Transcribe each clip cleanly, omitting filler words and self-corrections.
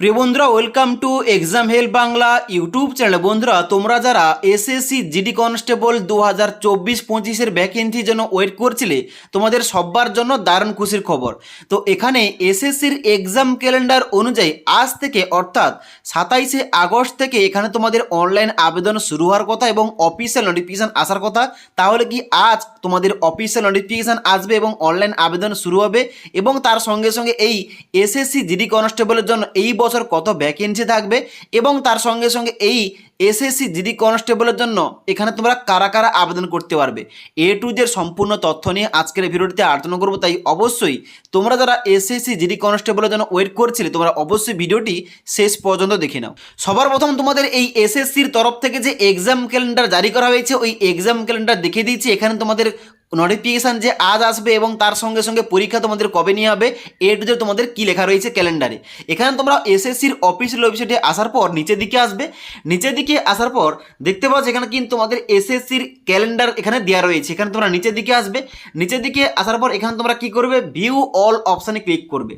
প্রিয় বন্ধুরা, welcome to exam help Bangla YouTube channel. বন্ধুরা, তোমরা যারা এসএসসি জিডি কনস্টেবল 2024-25-এর ভ্যাকেন্সির জন্য ওয়েট করছিলে, তোমাদের সবার জন্য দারুণ খুশির খবর। তো এখানে এসএসসির এক্সাম ক্যালেন্ডার অনুযায়ী আজ থেকে অর্থাৎ 27শে আগস্ট থেকে এখানে তোমাদের অনলাইন আবেদন শুরু হওয়ার কথা এবং অফিসিয়াল নোটিফিকেশান আসার কথা। তাহলে কি আজ তোমাদের অফিসিয়াল নোটিফিকেশান আসবে এবং অনলাইন আবেদন শুরু হবে এবং তার সঙ্গে সঙ্গে এই এসএসসি জিডি কনস্টেবলের জন্য এই বছর কত ভ্যাকেন্সি থাকবে এবং তার সঙ্গে সঙ্গে এই এসএসসি জিডি কনস্টেবলের জন্য এখানে তোমরা কারা কারা আবেদন করতে পারবে, এ টু জেড সম্পূর্ণ তথ্য নিয়ে আজকের ভিডিওটিতে আলোচনা করবো। তাই অবশ্যই তোমরা যারা এসএসসি জিডি কনস্টেবলের জন্য ওয়েট করছিলে, তোমরা অবশ্যই ভিডিওটি শেষ পর্যন্ত দেখে নাও। সবার প্রথম তোমাদের এই এসএসসির তরফ থেকে যে এক্সাম ক্যালেন্ডার জারি করা হয়েছে, ওই এক্সাম ক্যালেন্ডার দেখিয়ে দিয়েছি। এখানে তোমাদের নোটিফিকেশান যে আজ আসবে এবং তার সঙ্গে সঙ্গে পরীক্ষা তোমাদের কবে নিয়ে হবে, এ টু জেড তোমাদের কী লেখা রয়েছে ক্যালেন্ডারে। এখানে তোমরা এসএসসির অফিসিয়াল ওয়েবসাইটে আসার পর নিচের দিকে আসবে। নিচের দিকে আসার পর দেখতে পাচ্ছ এখানে কিন্তু তোমাদের এসএসসির ক্যালেন্ডার এখানে দেওয়া রয়েছে। এখানে তোমরা নিচের দিকে আসবে। নিচের দিকে আসার পর এখানে তোমরা কী করবে, ভিউ অল অপশানে ক্লিক করবে।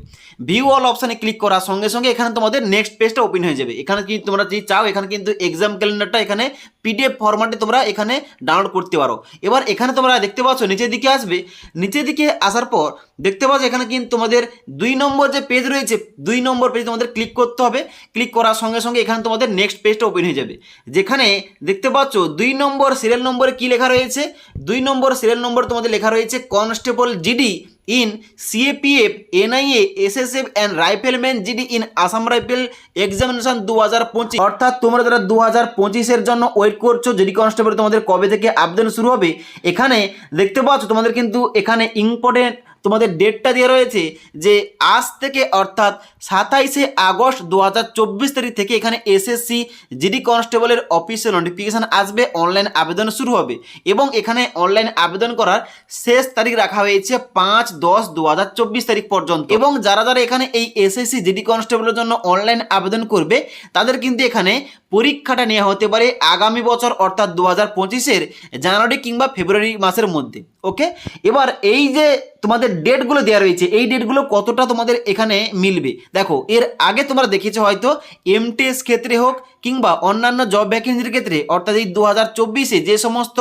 ভিউ অল অপশানে ক্লিক করার সঙ্গে সঙ্গে এখানে তোমাদের নেক্সট পেজটা ওপেন হয়ে যাবে। এখানে কি তোমরা যদি চাও, এখানে কিন্তু এক্সাম ক্যালেন্ডারটা এখানে পিডিএফ ফরম্যাটে তোমরা এখানে ডাউনলোড করতে পারো। এবার এখানে তোমরা দেখতে পাচ্ছ নিচের দিকে আসবে। নিচের দিকে আসার পর দেখতে পাচ্ছ এখানে কিন্তু তোমাদের 2 নম্বর যে পেজ রয়েছে, 2 নম্বর পেজ তোমাদের ক্লিক করতে হবে। ক্লিক করার সঙ্গে সঙ্গে এখানে তোমাদের নেক্সট পেজটা ওপেন হয়ে যাবে। যেখানে দেখতে পাচ্ছ 2 নম্বর সিরিয়াল নম্বরে কি লেখা রয়েছে, 2 নম্বর সিরিয়াল নম্বর তোমাদের লেখা রয়েছে constable GD in CAPF NIA SSF and rifleman GD in Assam rifle examination 2025। অর্থাৎ তোমরা যারা 2025-এর জন্য ওয়েট করছো জিডি কনস্টেবল, তোমাদের কবে থেকে আবেদন শুরু হবে এখানে দেখতে পাচ্ছ তোমাদের কিন্তু এখানে ইম্পর্টেন্ট তোমাদের ডেটটা দেওয়া রয়েছে যে আজ থেকে অর্থাৎ 27শে আগস্ট 2024 তারিখ থেকে এখানে এসএসসি জিডি কনস্টেবলের অফিসিয়াল নোটিফিকেশান আসবে, অনলাইন আবেদন শুরু হবে এবং এখানে অনলাইন আবেদন করার শেষ তারিখ রাখা হয়েছে 5-10-2024 তারিখ পর্যন্ত। এবং যারা যারা এখানে এই এসএসসি জিডি কনস্টেবলের জন্য অনলাইন আবেদন করবে তাদের কিন্তু এখানে পরীক্ষাটা নেওয়া হতে পারে আগামী বছর অর্থাৎ 2025-এর জানুয়ারি কিংবা ফেব্রুয়ারি মাসের মধ্যে। ওকে, এবার এই যে তোমাদের ডেটগুলো দেওয়া রয়েছে, এই ডেটগুলো কতটা তোমাদের এখানে মিলবে দেখো। এর আগে তোমরা দেখেছো হয়তো এমটিএস ক্ষেত্রে হোক কিংবা অন্যান্য জব ভ্যাকেন্সির ক্ষেত্রে, অর্থাৎ এই 2024-এ যে সমস্ত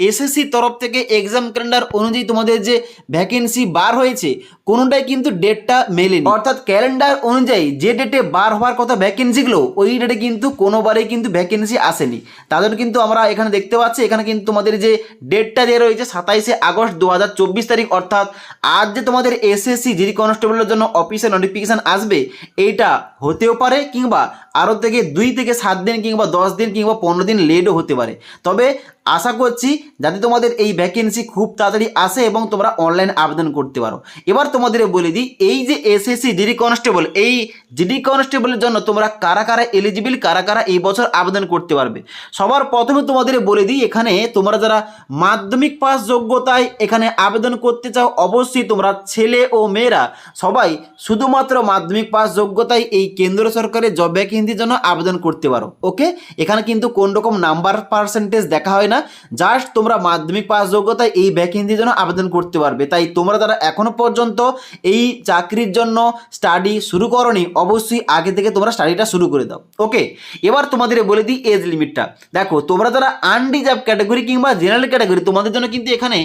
এসএসসি তরফ থেকে এক্সাম ক্যালেন্ডার অনুযায়ী তোমাদের যে ভ্যাকেন্সি বার হয়েছে, কোনোটাই কিন্তু ডেটটা মেলেনি। অর্থাৎ ক্যালেন্ডার অনুযায়ী যে ডেটে বার হওয়ার কথা ভ্যাকেন্সিগুলো, ওই ডেটে কিন্তু কোনোবারেই কিন্তু ভ্যাকেন্সি আসেনি। তাদের কিন্তু আমরা এখানে দেখতে পাচ্ছি এখানে কিন্তু তোমাদের যে ডেটটা দেওয়া রয়েছে 27শে আগস্ট 2024 তারিখ, অর্থাৎ আজ যে তোমাদের এসএসসি জিডি কনস্টেবলের জন্য অফিসিয়াল নোটিফিকেশান আসবে, এইটা হতেও পারে কিংবা আরও থেকে 2 থেকে 7 দিন কিংবা 10 দিন কিংবা 15 দিন লেটও হতে পারে। তবে আশা করছি যাতে তোমাদের এই ভ্যাকেন্সি খুব তাড়াতাড়ি আসে এবং তোমরা অনলাইন আবেদন করতে পারো। এবার তোমাদের বলে দিই, এই যে এসএসসি জিডি কনস্টেবল, এই জিডি কনস্টেবলের জন্য তোমরা কারা কারা এলিজিবল, কারা কারা এই বছর আবেদন করতে পারবে। সবার প্রথমে তোমাদের বলে দিই, এখানে তোমরা যারা মাধ্যমিক পাস যোগ্যতায় এখানে আবেদন করতে চাও, অবশ্যই তোমরা ছেলে ও মেয়েরা সবাই শুধুমাত্র মাধ্যমিক পাস যোগ্যতায় এই কেন্দ্র সরকারের জব ভ্যাকেন্সির জন্য আবেদন করতে পারো। ওকে, এখানে কিন্তু কোন রকম নাম্বার পার্সেন্টেজ দেখা হয় না, জাস্ট তোমরা মাধ্যমিক পাস যোগ্যতায় এই ভ্যাকেন্সির জন্য আবেদন করতে পারবে। তাই তোমরা যারা এখনো পর্যন্ত এই চাকরির জন্য স্টাডি শুরু করোনি, অবশ্যই আগে থেকে তোমরা স্টাডিটা শুরু করে দাও। ওকে, এবার তোমাদের বলে দিই এজ লিমিটটা। দেখো, তোমরা যারা আনরিজার্ভ ক্যাটাগরি কিংবা জেনারেল ক্যাটাগরি, তোমাদের জন্য কিন্তু এখানে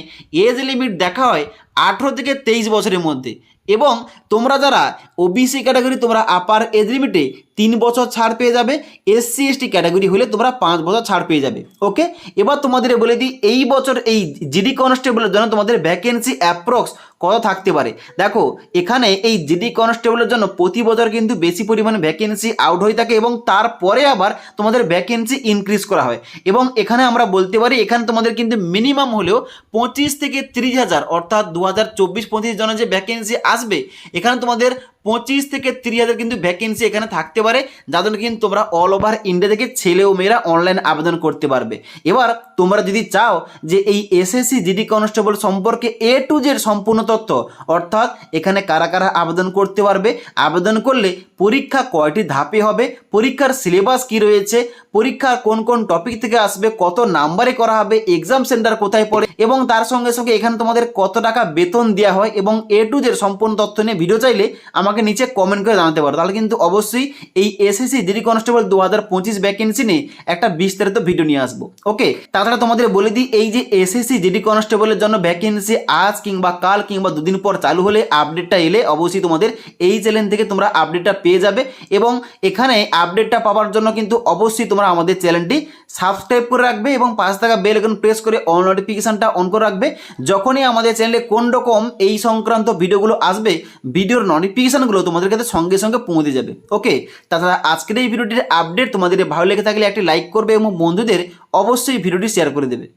এজ লিমিট দেখা হয় 18 থেকে 23 বছরের মধ্যে। এবং তোমরা যারা ওবিসি ক্যাটাগরি, তোমরা আপার এজ লিমিটে 3 বছর ছাড় পেয়ে যাবে। এসসি এসটি ক্যাটাগরি হলে তোমরা 5 বছর ছাড় পেয়ে যাবে। ওকে, এবার তোমাদের বলে দিই এই বছর এই জিডি কনস্টেবলের জন্য তোমাদের ভ্যাকেন্সি অ্যাপ্রক্স কত থাকতে পারে। দেখো, এখানে এই জিডি কনস্টেবলের জন্য প্রতি বছর কিন্তু বেশি পরিমাণে ভ্যাকেন্সি আউট হয়ে থাকে এবং তারপরে আবার তোমাদের ভ্যাকেন্সি ইনক্রিজ করা হয়। এবং এখানে আমরা বলতে পারি এখানে তোমাদের কিন্তু মিনিমাম হলেও 25 থেকে 30 হাজার, অর্থাৎ 2024-25 জন্য যে ভ্যাকেন্সি আসবে, এখানে তোমাদের 25 থেকে 30 হাজার কিন্তু ভ্যাকেন্সি এখানে থাকতে পারে, যাদের কিন্তু তোমরা অল ওভার ইন্ডিয়া থেকে ছেলে ও মেয়েরা অনলাইন আবেদন করতে পারবে। এবার তোমরা যদি চাও যে এই এসএসসি জিডি কনস্টেবল সম্পর্কে এ টু জেড সম্পূর্ণ তথ্য, অর্থাৎ এখানে কারা কারা আবেদন করতে পারবে, আবেদন করলে পরীক্ষা কয়টি ধাপে হবে, পরীক্ষার সিলেবাস কি রয়েছে, পরীক্ষা কোন কোন টপিক থেকে আসবে, কত নাম্বারে করা হবে, এক্সাম সেন্টার কোথায় পড়ে এবং তার সঙ্গে সঙ্গে এখানে তোমাদের কত টাকা বেতন দেওয়া হয় এবং এ টু জেড সম্পূর্ণ তথ্য নিয়ে ভিডিও চাইলে আমাকে নিচে কমেন্ট করে জানাতে পারো। তাহলে কিন্তু অবশ্যই এই এসএসসি জিডি কনস্টেবল 2025 ভ্যাকেন্সি নিয়ে একটা বিস্তারিত ভিডিও নিয়ে আসবো। ওকে, তাছাড়া তোমাদের বলে দিই, এই যে এসএসসি জিডি কনস্টেবলের জন্য ভ্যাকেন্সি আজ কিংবা কাল কিংবা দুদিন পর চালু হলে, আপডেটটা এলে অবশ্যই তোমাদের এই চ্যানেল থেকে তোমরা আপডেটটা পেয়ে যাবে। এবং এখানে আপডেটটা পাওয়ার জন্য কিন্তু অবশ্যই তোমরা আমাদের চ্যানেলটি সাবস্ক্রাইব করে রাখবে এবং পাশ থাকা বেল আইকন প্রেস করে অল নোটিফিকেশনটা অন করে রাখবে। যখনই আমাদের চ্যানেলে কোন রকম এই সংক্রান্ত ভিডিওগুলো আসবে, ভিডিওর নোটিফিকেশনগুলো তোমাদের কাছে সঙ্গে সঙ্গে পৌঁছে যাবে। ওকে, তাছাড়া আজকের এই ভিডিওটির আপডেট তোমাদের ভালো লেগে থাকলে একটি লাইক করবে এবং বন্ধুদের অবশ্যই ভিডিওটি শেয়ার করে দেবে।